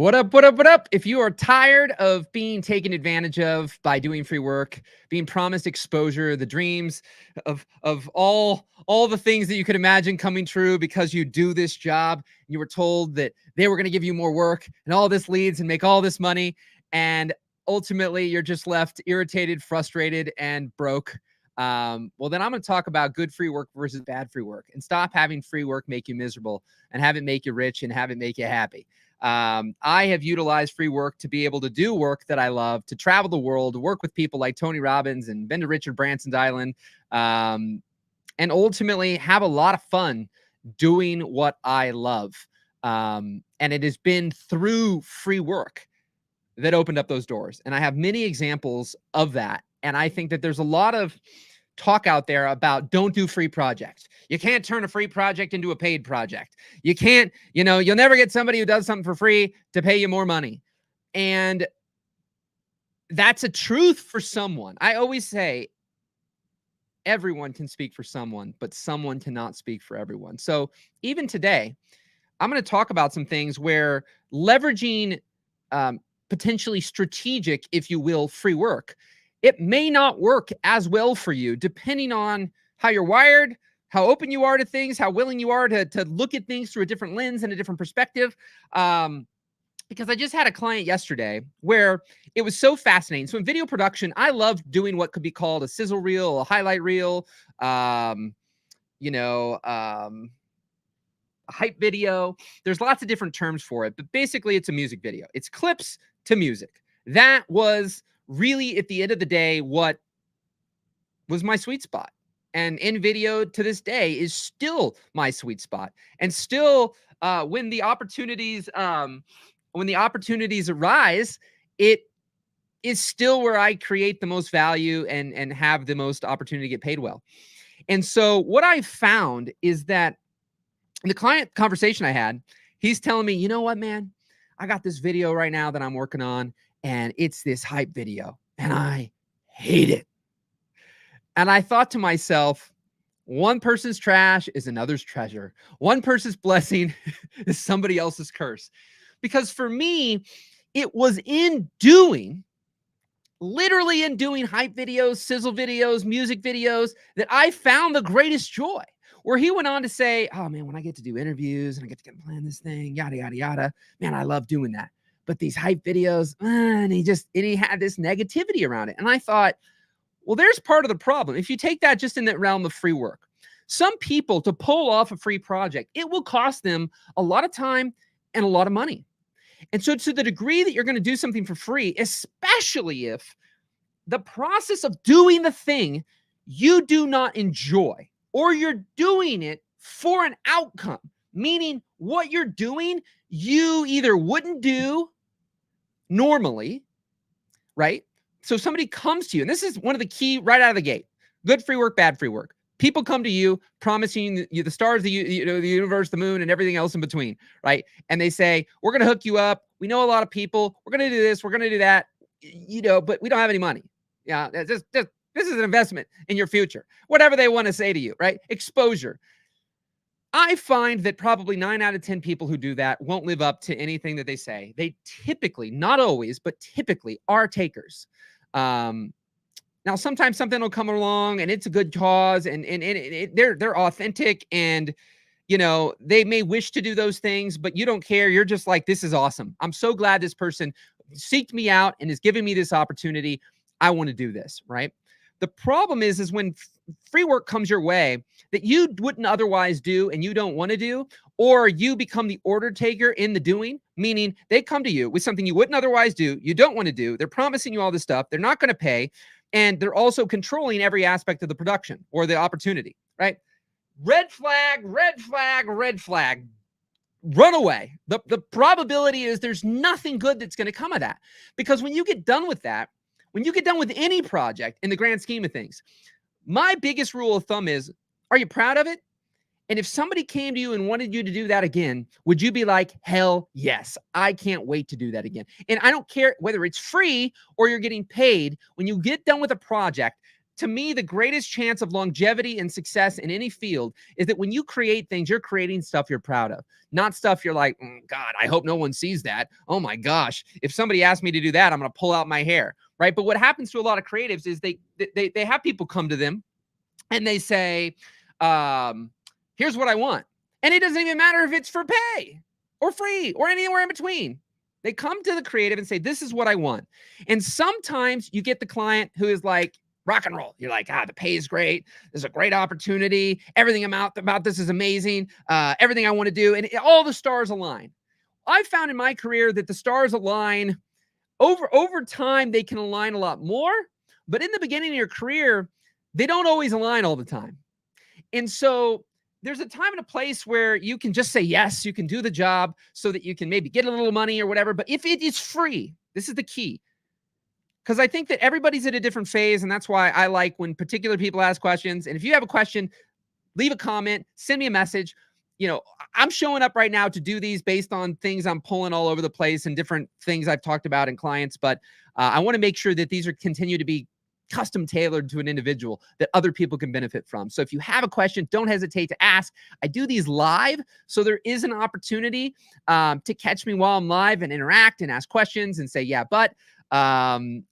What up, what up, what up? If you are tired of being taken advantage of by doing free work, being promised exposure, the dreams of all the things that you could imagine coming true because you do this job, you were told that they were going to give you more work and all this leads and make all this money, and ultimately you're just left irritated, frustrated, and broke. Well, then I'm going to talk about good free work versus bad free work, and stop having free work make you miserable and have it make you rich and have it make you happy. I have utilized free work to be able to do work that I love, to travel the world, to work with people like Tony Robbins and been to Richard Branson's Island, and ultimately have a lot of fun doing what I love. And it has been through free work that opened up those doors. And I have many examples of that. And I think that there's a lot of talk out there about don't do free projects. You can't turn a free project into a paid project. You can't, you'll never get somebody who does something for free to pay you more money. And that's a truth for someone. I always say everyone can speak for someone, but someone cannot speak for everyone. So even today, I'm going to talk about some things where leveraging potentially strategic, if you will, free work, it may not work as well for you depending on how you're wired, how open you are to things, how willing you are to look at things through a different lens and a different perspective. Because I just had a client yesterday where it was so fascinating. So in video production, I love doing what could be called a sizzle reel, a highlight reel, a hype video. There's lots of different terms for it, but basically it's a music video. It's clips to music. That was really, at the end of the day, what was my sweet spot. And in video to this day is still my sweet spot. And still, when the opportunities arise, it is still where I create the most value and have the most opportunity to get paid well. And so what I found is that the client conversation I had, he's telling me, you know what, man, I got this video right now that I'm working on, and it's this hype video, and I hate it. And I thought to myself, one person's trash is another's treasure. One person's blessing is somebody else's curse. Because for me, it was literally in doing hype videos, sizzle videos, music videos, that I found the greatest joy. Where he went on to say, oh man, when I get to do interviews and I get to plan this thing, yada, yada, yada, man, I love doing that. But these hype videos, and he had this negativity around it. And I thought, well, there's part of the problem. If you take that just in that realm of free work, some people, to pull off a free project, it will cost them a lot of time and a lot of money. And so to the degree that you're going to do something for free, especially if the process of doing the thing you do not enjoy, or you're doing it for an outcome, meaning what you're doing, you either wouldn't do normally, right? So somebody comes to you, and this is one of the key right out of the gate: good free work, bad free work. People come to you promising you the stars, the universe, the moon, and everything else in between, right? And they say, we're going to hook you up. We know a lot of people. We're going to do this. We're going to do that, but we don't have any money. Yeah, this is an investment in your future. Whatever they want to say to you, right? Exposure. I find that probably 9 out of 10 people who do that won't live up to anything that they say. They typically, not always, but typically are takers. Now, sometimes something will come along and it's a good cause, and they're authentic, and they may wish to do those things, but you don't care. You're just like, this is awesome. I'm so glad this person seeked me out and is giving me this opportunity. I want to do this, right? The problem is when free work comes your way that you wouldn't otherwise do and you don't want to do, or you become the order taker in the doing, meaning they come to you with something you wouldn't otherwise do, you don't want to do, they're promising you all this stuff, they're not going to pay, and they're also controlling every aspect of the production or the opportunity, right? Red flag, red flag, red flag. Run away. The probability is there's nothing good that's going to come of that. Because when you get done with that, when you get done with any project in the grand scheme of things, my biggest rule of thumb is, are you proud of it? And if somebody came to you and wanted you to do that again, would you be like, hell yes, I can't wait to do that again? And I don't care whether it's free or you're getting paid. When you get done with a project, to me, the greatest chance of longevity and success in any field is that when you create things, you're creating stuff you're proud of, not stuff you're like, God, I hope no one sees that. Oh my gosh, if somebody asked me to do that, I'm going to pull out my hair, right? But what happens to a lot of creatives is they have people come to them and they say, here's what I want. And it doesn't even matter if it's for pay or free or anywhere in between. They come to the creative and say, this is what I want. And sometimes you get the client who is like, rock and roll. You're like, the pay is great. There's a great opportunity. Everything about this is amazing. Everything I want to do. And all the stars align. I've found in my career that the stars align over time. They can align a lot more. But in the beginning of your career, they don't always align all the time. And so there's a time and a place where you can just say yes, you can do the job so that you can maybe get a little money or whatever. But if it is free, this is the key. Because I think that everybody's at a different phase. And that's why I like when particular people ask questions. And if you have a question, leave a comment, send me a message. I'm showing up right now to do these based on things I'm pulling all over the place and different things I've talked about in clients. But I want to make sure that these continue to be custom tailored to an individual that other people can benefit from. So if you have a question, don't hesitate to ask. I do these live, so there is an opportunity to catch me while I'm live and interact and ask questions and say, yeah, but, and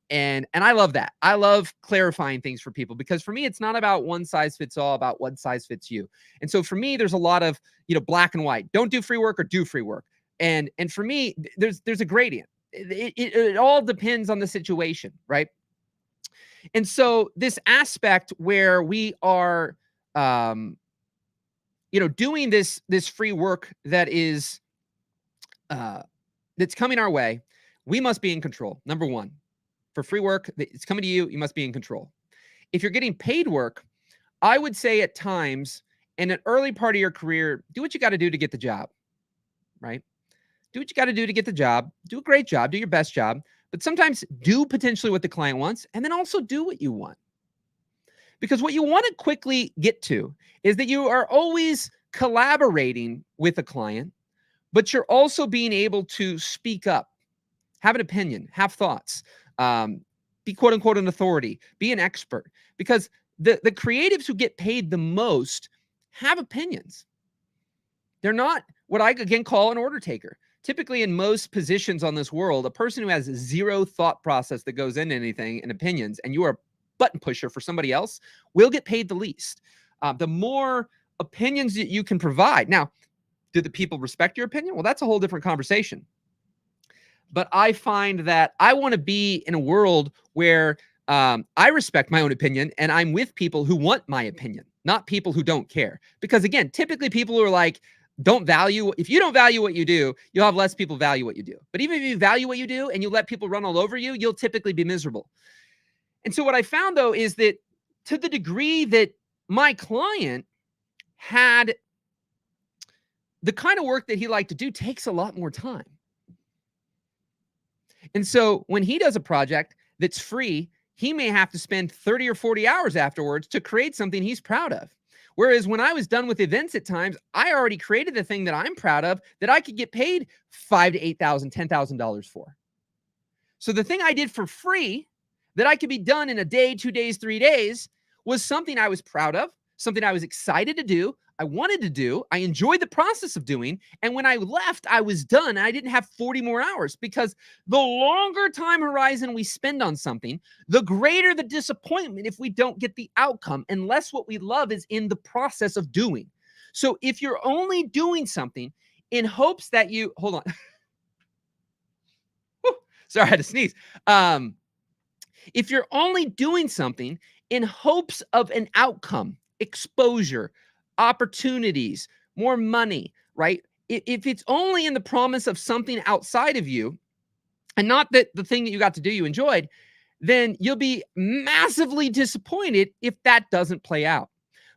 I love that. I love clarifying things for people because for me, it's not about one size fits all, about one size fits you. And so for me, there's a lot of, black and white, don't do free work or do free work. And for me, there's a gradient. It all depends on the situation, right? And so this aspect where we are, doing this free work that is, that's coming our way, we must be in control. Number one, for free work, it's coming to you, you must be in control. If you're getting paid work, I would say at times in an early part of your career, do what you got to do to get the job, right? Do what you got to do to get the job. Do a great job. Do your best job. But sometimes do potentially what the client wants and then also do what you want. Because what you want to quickly get to is that you are always collaborating with a client, but you're also being able to speak up, have an opinion, have thoughts, be quote unquote an authority, be an expert. Because the creatives who get paid the most have opinions. They're not what I again call an order taker. Typically in most positions on this world, a person who has zero thought process that goes into anything and opinions, and you are a button pusher for somebody else, will get paid the least. The more opinions that you can provide. Now, do the people respect your opinion? Well, that's a whole different conversation. But I find that I want to be in a world where I respect my own opinion and I'm with people who want my opinion, not people who don't care. Because again, typically people who are like, if you don't value what you do, you'll have less people value what you do. But even if you value what you do and you let people run all over you, you'll typically be miserable. And so what I found though, is that to the degree that my client had the kind of work that he liked to do takes a lot more time. And so when he does a project that's free, he may have to spend 30 or 40 hours afterwards to create something he's proud of. Whereas when I was done with events at times, I already created the thing that I'm proud of that I could get paid $5,000 to $8,000, $10,000 for. So the thing I did for free that I could be done in a day, 2 days, 3 days was something I was proud of, something I was excited to do, I wanted to do, I enjoyed the process of doing. And when I left, I was done. I didn't have 40 more hours because the longer time horizon we spend on something, the greater the disappointment if we don't get the outcome, unless what we love is in the process of doing. So if you're only doing something in hopes that you, hold on. Sorry, I had to sneeze. If you're only doing something in hopes of an outcome, exposure, opportunities, more money, right? If it's only in the promise of something outside of you and not that the thing that you got to do you enjoyed, then you'll be massively disappointed if that doesn't play out.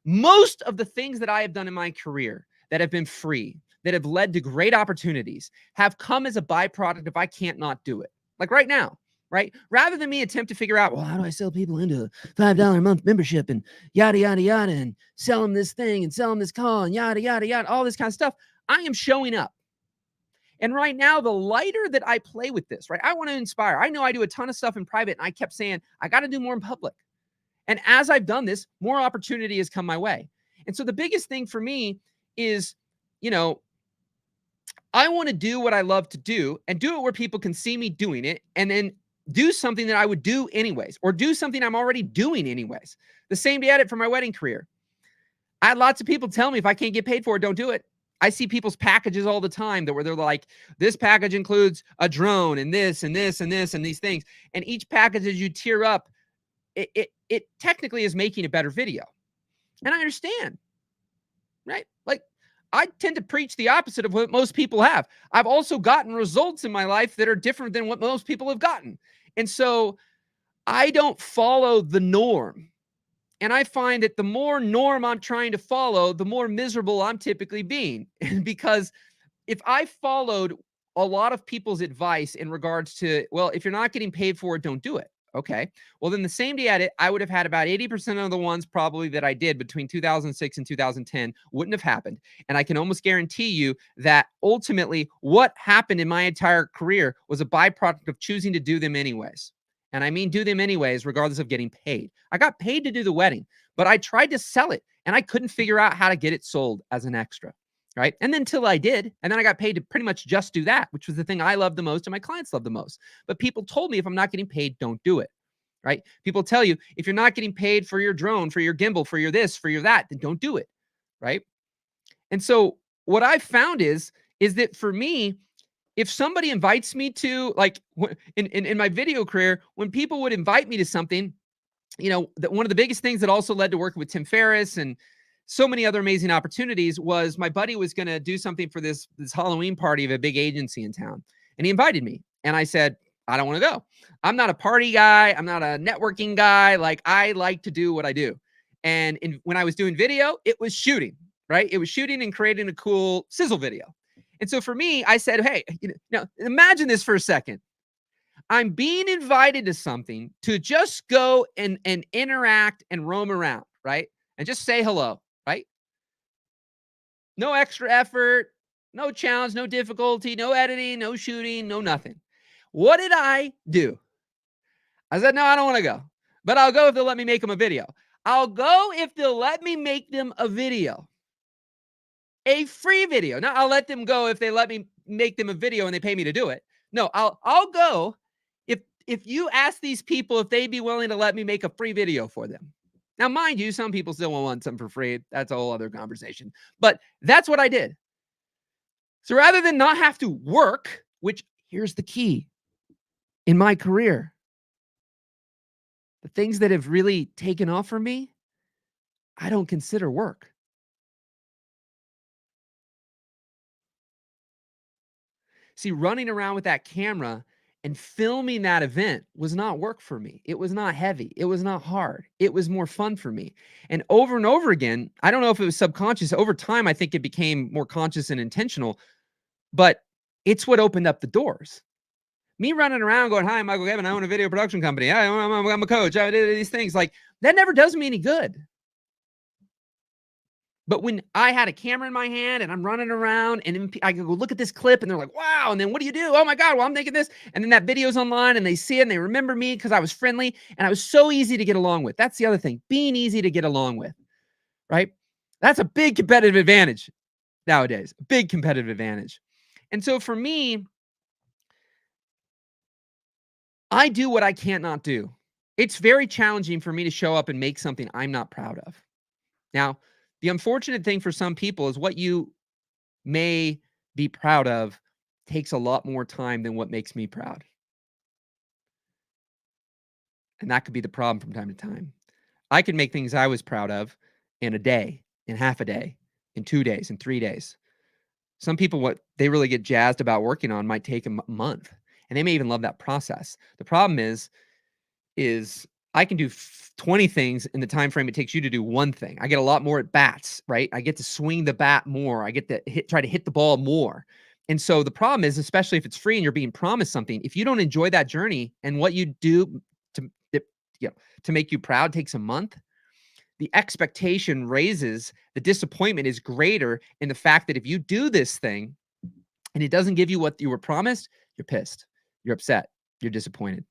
Most of the things that I have done in my career that have been free, that have led to great opportunities, have come as a byproduct if I can't not do it. Like right now. Right? Rather than me attempt to figure out, well, how do I sell people into a $5 a month membership and yada, yada, yada, and sell them this thing and sell them this call and yada, yada, yada, all this kind of stuff. I am showing up. And right now, the lighter that I play with this, right? I want to inspire. I know I do a ton of stuff in private and I kept saying, I got to do more in public. And as I've done this, more opportunity has come my way. And so the biggest thing for me is, you know, I want to do what I love to do and do it where people can see me doing it, and then do something that I would do anyways, or do something I'm already doing anyways. The same day I did for my wedding career. I had lots of people tell me if I can't get paid for it, don't do it. I see people's packages all the time that where they're like, this package includes a drone and this and this and this and these things. And each package as you tier up, it technically is making a better video. And I understand, right? Like, I tend to preach the opposite of what most people have. I've also gotten results in my life that are different than what most people have gotten. And so I don't follow the norm. And I find that the more norm I'm trying to follow, the more miserable I'm typically being. Because if I followed a lot of people's advice in regards to, well, if you're not getting paid for it, don't do it. Okay. Well, then the same day at it, I would have had about 80% of the ones probably that I did between 2006 and 2010 wouldn't have happened. And I can almost guarantee you that ultimately what happened in my entire career was a byproduct of choosing to do them anyways. And I mean, do them anyways, regardless of getting paid. I got paid to do the wedding, but I tried to sell it and I couldn't figure out how to get it sold as an extra. Right. And then till I did, and then I got paid to pretty much just do that, which was the thing I loved the most and my clients loved the most. But people told me if I'm not getting paid, don't do it. Right. People tell you if you're not getting paid for your drone, for your gimbal, for your this, for your that, then don't do it. Right. And so what I found is that for me, if somebody invites me to, like, in my video career, when people would invite me to something, you know, one of the biggest things that also led to working with Tim Ferriss and so many other amazing opportunities was my buddy was going to do something for this Halloween party of a big agency in town. And he invited me. And I said, I don't want to go. I'm not a party guy. I'm not a networking guy. Like, I like to do what I do. And when I was doing video, it was shooting, right? It was shooting and creating a cool sizzle video. And so for me, I said, hey, now imagine this for a second. I'm being invited to something to just go and interact and roam around, right? And just say hello, right? No extra effort, no challenge, no difficulty, no editing, no shooting, no nothing. What did I do? I said, no, I don't want to go, but I'll go if they'll let me make them a video. I'll go if they'll let me make them a video. A free video. Now I'll let them go if they let me make them a video and they pay me to do it. No, I'll go if you ask these people if they'd be willing to let me make a free video for them. Now, mind you, some people still want something for free. That's a whole other conversation. But that's what I did. So rather than not have to work, which here's the key in my career, the things that have really taken off for me, I don't consider work. See, running around with that camera and filming that event was not work for me. It was not heavy. It was not hard. It was more fun for me. And over again, I don't know if it was subconscious. Over time, I think it became more conscious and intentional, but it's what opened up the doors. Me running around going, hi, I'm Michael Kevin. I own a video production company. I'm a coach. I did these things. Like, that never does me any good. But when I had a camera in my hand and I'm running around and I could go look at this clip and they're like, wow. And then what do you do? Oh my God, well, I'm thinking this. And then that video's online and they see it and they remember me because I was friendly and I was so easy to get along with. That's the other thing, being easy to get along with, right? That's a big competitive advantage nowadays, a big competitive advantage. And so for me, I do what I can't not do. It's very challenging for me to show up and make something I'm not proud of. Now, the unfortunate thing for some people is what you may be proud of takes a lot more time than what makes me proud. And that could be the problem from time to time. I could make things I was proud of in a day, in half a day, in 2 days, in 3 days. Some people, what they really get jazzed about working on might take a month, and they may even love that process. The problem is I can do 20 things in the time frame it takes you to do one thing. I get a lot more at bats, right? I get to swing the bat more. I get to try to hit the ball more. And so the problem is, especially if it's free and you're being promised something, if you don't enjoy that journey and what you do to make you proud takes a month, the expectation raises, the disappointment is greater in the fact that if you do this thing and it doesn't give you what you were promised, you're pissed, you're upset, you're disappointed.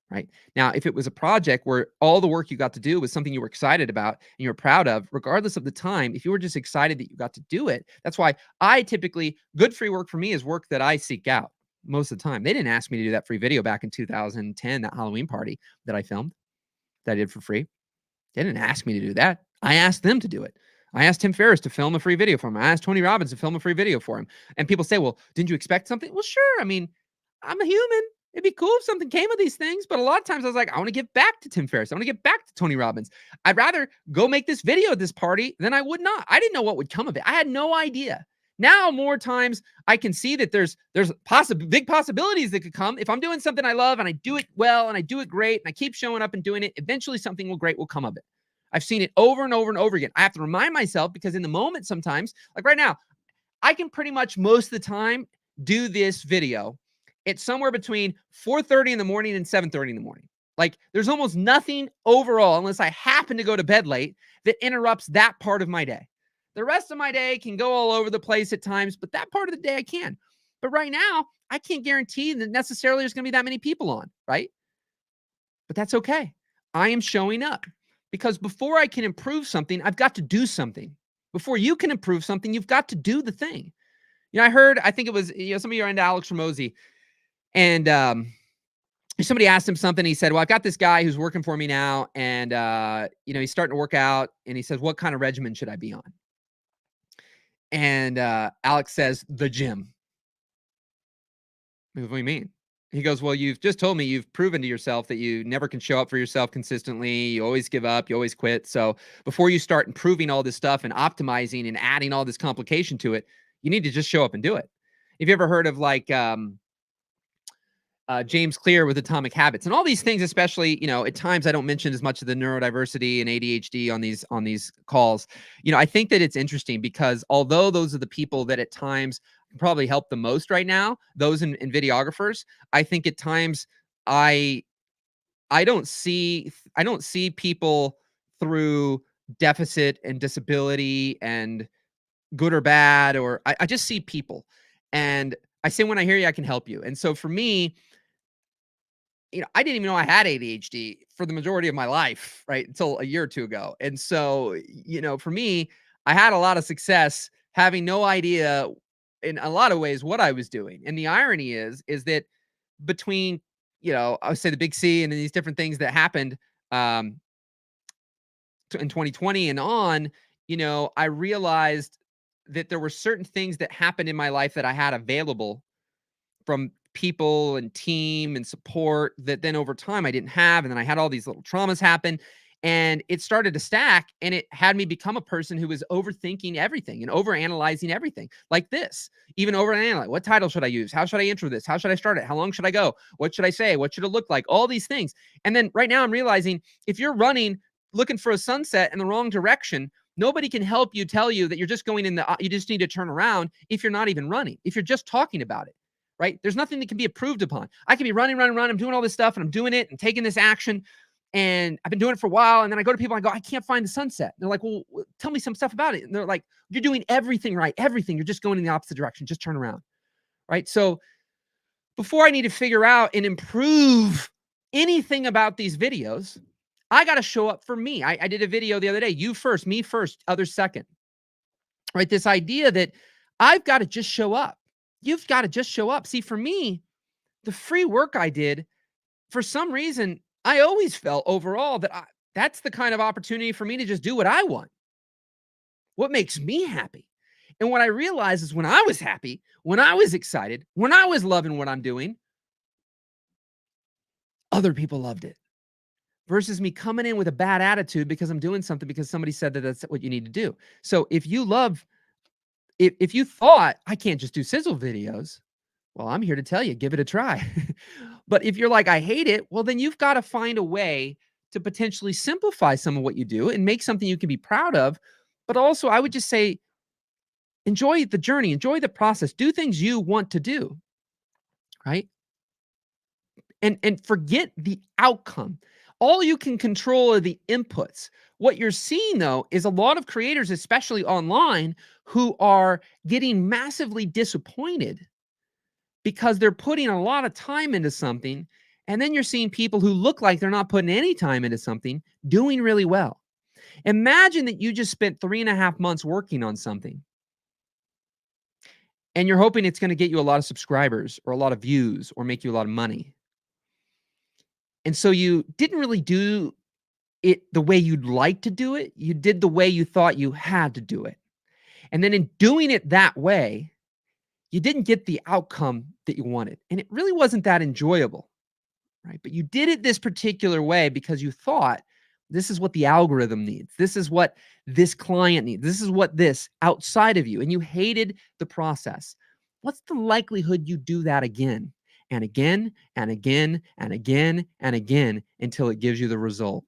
right? Now, if it was a project where all the work you got to do was something you were excited about and you were proud of, regardless of the time, if you were just excited that you got to do it, that's why I typically, good free work for me is work that I seek out most of the time. They didn't ask me to do that free video back in 2010, that Halloween party that I filmed, that I did for free. They didn't ask me to do that. I asked them to do it. I asked Tim Ferriss to film a free video for him. I asked Tony Robbins to film a free video for him. And people say, well, didn't you expect something? Well, sure. I mean, I'm a human. It'd be cool if something came of these things. But a lot of times I was like, I want to give back to Tim Ferriss. I want to give back to Tony Robbins. I'd rather go make this video at this party than I would not. I didn't know what would come of it. I had no idea. Now, more times I can see that there's big possibilities that could come. If I'm doing something I love and I do it well and I do it great and I keep showing up and doing it, eventually something great will come of it. I've seen it over and over and over again. I have to remind myself because in the moment sometimes, like right now, I can pretty much most of the time do this video. It's somewhere between 4:30 in the morning and 7:30 in the morning. Like there's almost nothing overall, unless I happen to go to bed late, that interrupts that part of my day. The rest of my day can go all over the place at times, but that part of the day I can. But right now, I can't guarantee that necessarily there's going to be that many people on, right? But that's okay. I am showing up because before I can improve something, I've got to do something. Before you can improve something, you've got to do the thing. You know, I think it was, some of you are into Alex Hormozi, and somebody asked him something. He said, well, I've got this guy who's working for me now, and, he's starting to work out, and he says, what kind of regimen should I be on? And Alex says, the gym. What do you mean? He goes, well, you've just told me you've proven to yourself that you never can show up for yourself consistently. You always give up. You always quit. So before you start improving all this stuff and optimizing and adding all this complication to it, you need to just show up and do it. Have you ever heard of like James Clear with Atomic Habits and all these things, especially, at times I don't mention as much of the neurodiversity and ADHD on these calls. I think that it's interesting because although those are the people that at times can probably help the most right now, those in videographers, I think at times I don't see people through deficit and disability and good or bad, or I just see people. And I say, when I hear you, I can help you. And so for me, I didn't even know I had ADHD for the majority of my life, right? Until a year or two ago. And so, for me, I had a lot of success having no idea in a lot of ways what I was doing. And the irony is that between, I would say the big C and then these different things that happened in 2020 and on, I realized that there were certain things that happened in my life that I had available from people and team and support that then over time I didn't have. And then I had all these little traumas happen and it started to stack, and it had me become a person who was overthinking everything and overanalyzing everything like this, even overanalyze. What title should I use? How should I intro this? How should I start it? How long should I go? What should I say? What should it look like? All these things. And then right now I'm realizing if you're running, looking for a sunset in the wrong direction, nobody can help you tell you that you're just going you just need to turn around if you're not even running, if you're just talking about it. Right? There's nothing that can be approved upon. I can be running. I'm doing all this stuff and I'm doing it and taking this action. And I've been doing it for a while. And then I go to people and I go, I can't find the sunset. And they're like, well, tell me some stuff about it. And they're like, you're doing everything right. Everything. You're just going in the opposite direction. Just turn around. Right? So before I need to figure out and improve anything about these videos, I got to show up for me. I did a video the other day. You first, me first, others second. Right? This idea that I've got to just show up. You've got to just show up. See, for me, the free work I did, for some reason, I always felt overall that that's the kind of opportunity for me to just do what I want, what makes me happy. And what I realized is when I was happy, when I was excited, when I was loving what I'm doing, other people loved it. Versus me coming in with a bad attitude because I'm doing something because somebody said that that's what you need to do. So if you thought I can't just do sizzle videos, well, I'm here to tell you, give it a try. But if you're like, I hate it, well, then you've got to find a way to potentially simplify some of what you do and make something you can be proud of. But also, I would just say, enjoy the journey, enjoy the process, do things you want to do, right? And forget the outcome. All you can control are the inputs. What you're seeing, though, is a lot of creators, especially online, who are getting massively disappointed because they're putting a lot of time into something And then you're seeing people who look like they're not putting any time into something doing really well. Imagine that you just spent 3.5 months working on something and you're hoping it's going to get you a lot of subscribers or a lot of views or make you a lot of money. And so you didn't really do it the way you'd like to do it. You did the way you thought you had to do it. And then in doing it that way, you didn't get the outcome that you wanted. And it really wasn't that enjoyable, right? But you did it this particular way because you thought this is what the algorithm needs. This is what this client needs. This is what this outside of you. And you hated the process. What's the likelihood you do that again and again and again and again and again until it gives you the result?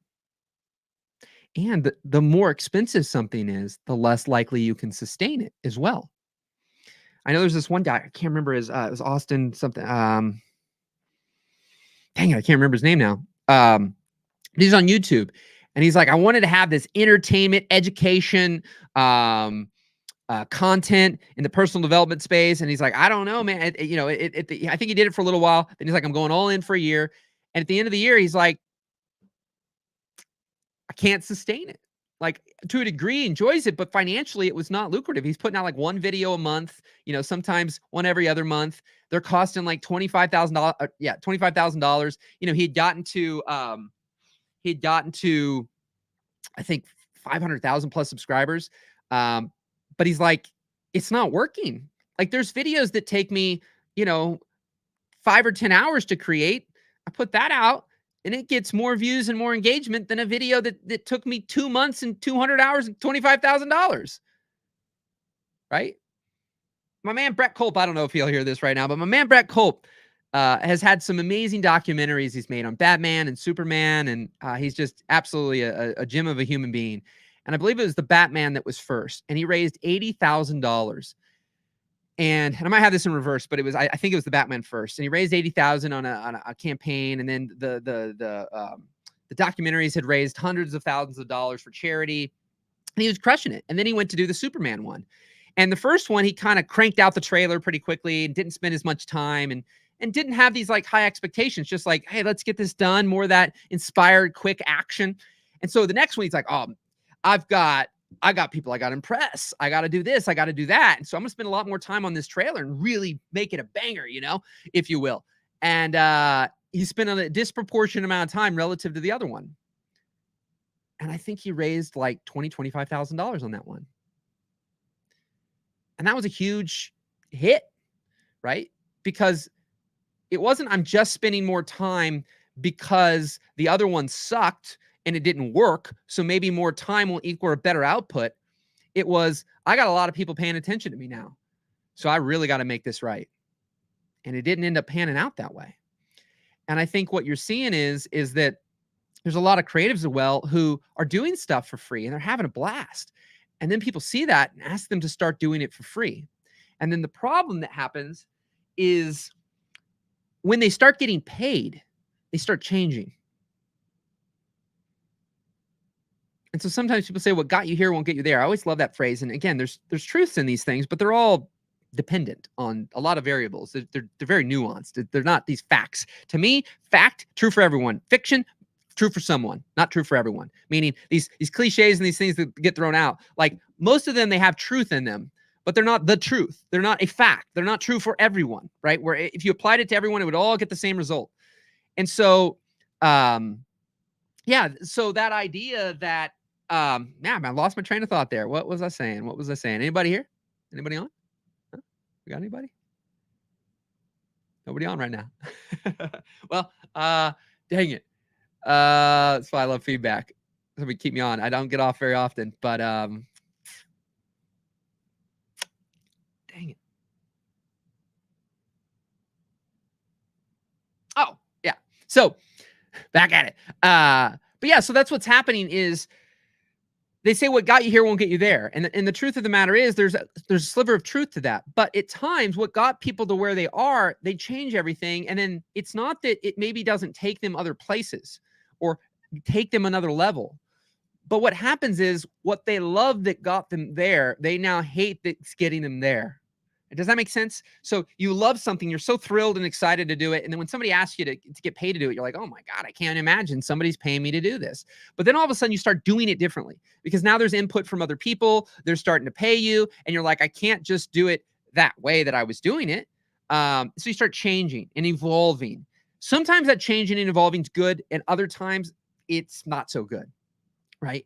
And the more expensive something is, the less likely you can sustain it as well. I know there's this one guy, I can't remember his, it was Austin something. Dang it, I can't remember his name now. He's on YouTube and he's like, I wanted to have this entertainment, education, content in the personal development space. And he's like, I don't know, man. I think he did it for a little while. Then he's like, I'm going all in for a year. And at the end of the year, he's like, I can't sustain it. Like, to a degree, enjoys it, but financially it was not lucrative. He's putting out like one video a month, sometimes one every other month. They're costing like $25,000. $25,000. He had gotten to, I think 500,000 plus subscribers. But he's like, it's not working. Like, there's videos that take me, 5 or 10 hours to create. I put that out and it gets more views and more engagement than a video that took me 2 months and 200 hours and $25,000. Right? My man, Brett Culp, I don't know if he'll hear this right now, but my man, Brett Culp, has had some amazing documentaries he's made on Batman and Superman. And he's just absolutely a gem of a human being. And I believe it was the Batman that was first. And he raised $80,000. And I might have this in reverse, but I think it was the Batman first. And he raised $80,000 on a campaign. And then the documentaries had raised hundreds of thousands of dollars for charity. And he was crushing it. And then he went to do the Superman one. And the first one, he kind of cranked out the trailer pretty quickly and didn't spend as much time and didn't have these like high expectations, just like, hey, let's get this done, more of that inspired quick action. And so the next one, he's like, oh, I got people I got to impress. I got to do this. I got to do that. And so I'm going to spend a lot more time on this trailer and really make it a banger, if you will. And he spent a disproportionate amount of time relative to the other one. And I think he raised like $25,000 on that one. And that was a huge hit, right? Because it wasn't, I'm just spending more time because the other one sucked and it didn't work, so maybe more time will equal a better output. It was, I got a lot of people paying attention to me now, so I really got to make this right. And it didn't end up panning out that way. And I think what you're seeing is that there's a lot of creatives as well who are doing stuff for free and they're having a blast. And then people see that and ask them to start doing it for free. And then the problem that happens is when they start getting paid, they start changing. And so sometimes people say, what got you here won't get you there. I always love that phrase. And again, there's truths in these things, but they're all dependent on a lot of variables. They're very nuanced. They're not these facts. To me, fact, true for everyone. Fiction, true for someone, not true for everyone. Meaning these cliches and these things that get thrown out, like most of them, they have truth in them, but they're not the truth. They're not a fact. They're not true for everyone, right? Where if you applied it to everyone, it would all get the same result. And so, so that idea that, I lost my train of thought there. What was I saying? Anybody here? Anybody on? Huh? We got anybody? Nobody on right now. Well, dang it. That's why I love feedback. Somebody keep me on. I don't get off very often, but dang it. Oh, yeah. So back at it. But yeah, so that's what's happening is they say what got you here won't get you there. And the truth of the matter is there's a sliver of truth to that. But at times what got people to where they are, they change everything. And then it's not that it maybe doesn't take them other places or take them another level. But what happens is what they love that got them there, they now hate that's getting them there. Does that make sense? So you love something, you're so thrilled and excited to do it. And then when somebody asks you to get paid to do it, you're like, oh my God, I can't imagine somebody's paying me to do this. But then all of a sudden you start doing it differently because now there's input from other people. They're starting to pay you. And you're like, I can't just do it that way that I was doing it. So you start changing and evolving. Sometimes that changing and evolving is good. And other times it's not so good. Right.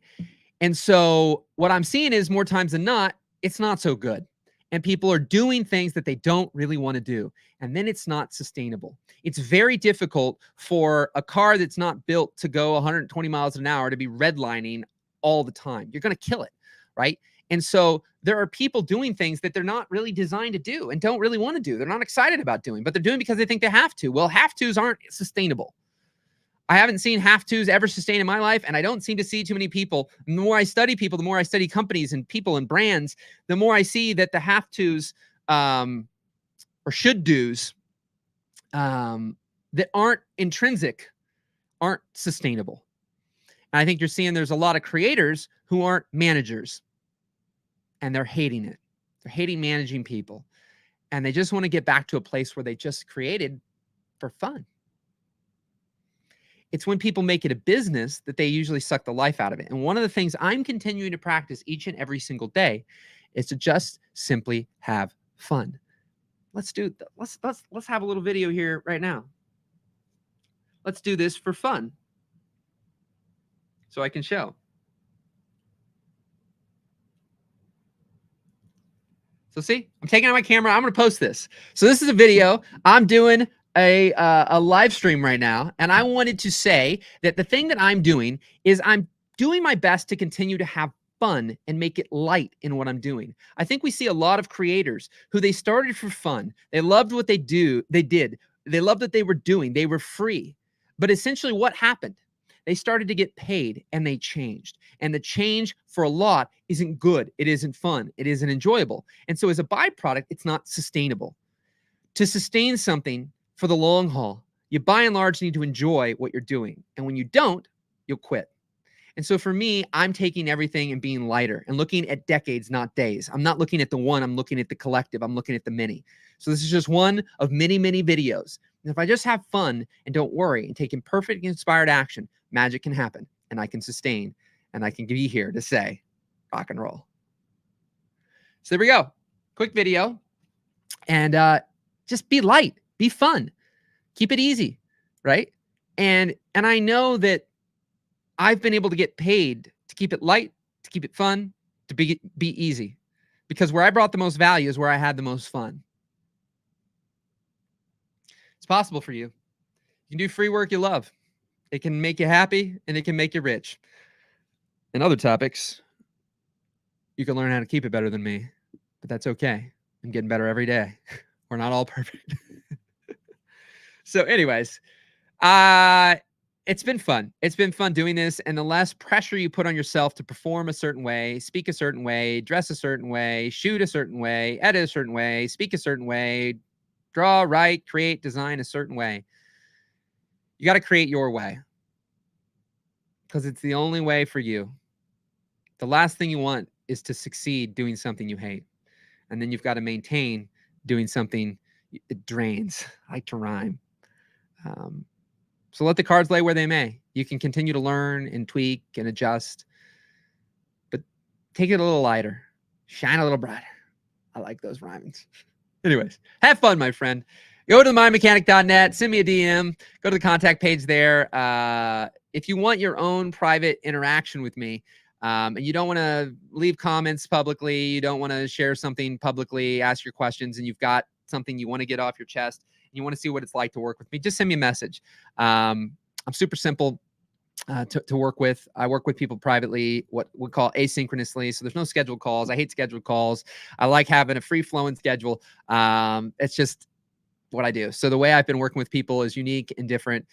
And so what I'm seeing is more times than not, it's not so good. And people are doing things that they don't really want to do. And then it's not sustainable. It's very difficult for a car that's not built to go 120 miles an hour to be redlining all the time. You're going to kill it, right? And so there are people doing things that they're not really designed to do and don't really want to do. They're not excited about doing, but they're doing because they think they have to. Well, have-tos aren't sustainable. I haven't seen have-tos ever sustain in my life, and I don't seem to see too many people. The more I study people, the more I study companies and people and brands, the more I see that the have-tos or should-dos that aren't intrinsic aren't sustainable. And I think you're seeing there's a lot of creators who aren't managers, and they're hating it. They're hating managing people, and they just want to get back to a place where they just created for fun. It's when people make it a business that they usually suck the life out of it. And one of the things I'm continuing to practice each and every single day is to just simply have fun. Let's have a little video here right now. Let's do this for fun. So I can show. So see, I'm taking out my camera. I'm going to post this. So this is a video. I'm doing a live stream right now, and I wanted to say that the thing that I'm doing is I'm doing my best to continue to have fun and make it light in what I'm doing. I think we see a lot of creators who they started for fun. They loved what they did. They loved what they were doing. They were free. But essentially what happened? They started to get paid and they changed. And the change for a lot isn't good. It isn't fun. It isn't enjoyable. And so as a byproduct, it's not sustainable. To sustain something for the long haul, you by and large need to enjoy what you're doing. And when you don't, you'll quit. And so for me, I'm taking everything and being lighter and looking at decades, not days. I'm not looking at the one, I'm looking at the collective. I'm looking at the many. So this is just one of many, many videos. And if I just have fun and don't worry and take imperfect inspired action, magic can happen and I can sustain and I can be here to say rock and roll. So there we go. Quick video. And just be light. Be fun. Keep it easy, right? And I know that I've been able to get paid to keep it light, to keep it fun, to be easy. Because where I brought the most value is where I had the most fun. It's possible for you. You can do free work you love. It can make you happy and it can make you rich. And other topics, you can learn how to keep it better than me. But that's okay. I'm getting better every day. We're not all perfect. So anyways, it's been fun. It's been fun doing this. And the less pressure you put on yourself to perform a certain way, speak a certain way, dress a certain way, shoot a certain way, edit a certain way, speak a certain way, draw, write, create, design a certain way. You got to create your way because it's the only way for you. The last thing you want is to succeed doing something you hate. And then you've got to maintain doing something it drains. I like to rhyme. So let the cards lay where they may. You can continue to learn and tweak and adjust, but take it a little lighter, shine a little brighter. I like those rhymes. Anyways, have fun, my friend. Go to mindmechanic.net, send me a DM, go to the contact page there. If you want your own private interaction with me, and you don't want to leave comments publicly, you don't want to share something publicly, ask your questions, and you've got something you want to get off your chest, and you want to see what it's like to work with me, just send me a message. I'm super simple to work with. I work with people privately, what we call asynchronously. So there's no scheduled calls. I hate scheduled calls. I like having a free-flowing schedule. It's just what I do. So the way I've been working with people is unique and different,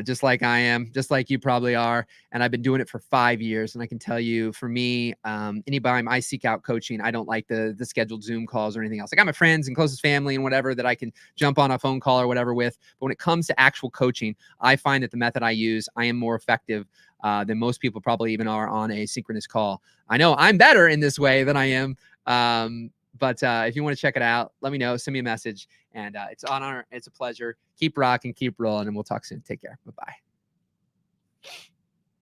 just like I am, just like you probably are. And I've been doing it for 5 years. And I can tell you, for me, anytime I seek out coaching, I don't like the scheduled Zoom calls or anything else. I got my friends and closest family and whatever that I can jump on a phone call or whatever with. But when it comes to actual coaching, I find that the method I use, I am more effective than most people probably even are on a synchronous call. I know I'm better in this way than I am But if you want to check it out, let me know. Send me a message. And it's an honor. It's a pleasure. Keep rocking, keep rolling, and we'll talk soon. Take care. Bye-bye.